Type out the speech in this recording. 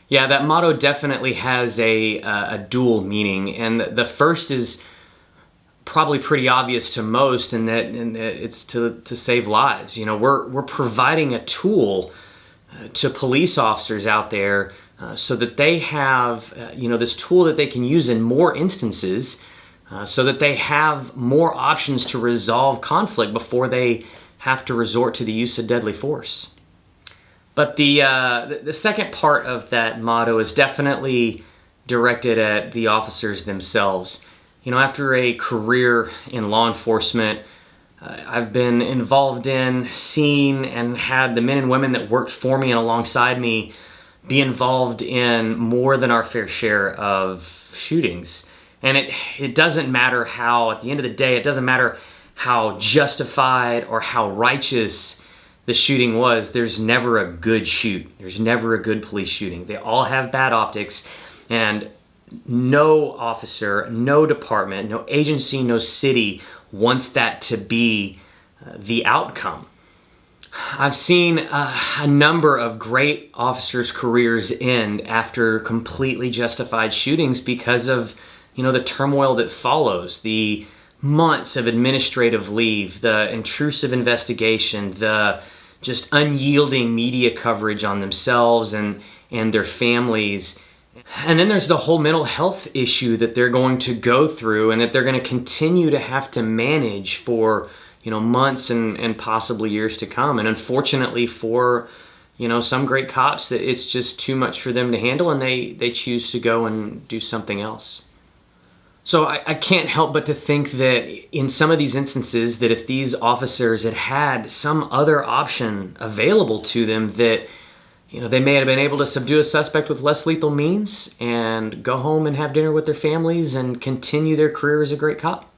Yeah, that motto definitely has a dual meaning, and the first is probably pretty obvious to most, and that it's to save lives. You know, we're providing a tool to police officers out there so that they have this tool that they can use in more instances, so that they have more options to resolve conflict before they have to resort to the use of deadly force. But the second part of that motto is definitely directed at the officers themselves. You know, after a career in law enforcement, I've been involved in, seen, and had the men and women that worked for me and alongside me be involved in more than our fair share of shootings. And it doesn't matter how, at the end of the day, it doesn't matter how justified or how righteous the shooting was. There's never a good shoot. There's never a good police shooting. They all have bad optics, and no officer, no department, no agency, no city wants that to be the outcome. I've seen a number of great officers' careers end after completely justified shootings because of, the turmoil that follows, the months of administrative leave, the intrusive investigation, the just unyielding media coverage on themselves and their families. And then there's the whole mental health issue that they're going to go through and that they're going to continue to have to manage for, months and possibly years to come. And unfortunately for, some great cops, that it's just too much for them to handle, and they choose to go and do something else. So I can't help but to think that in some of these instances, that if these officers had had some other option available to them, that they may have been able to subdue a suspect with less lethal means and go home and have dinner with their families and continue their career as a great cop.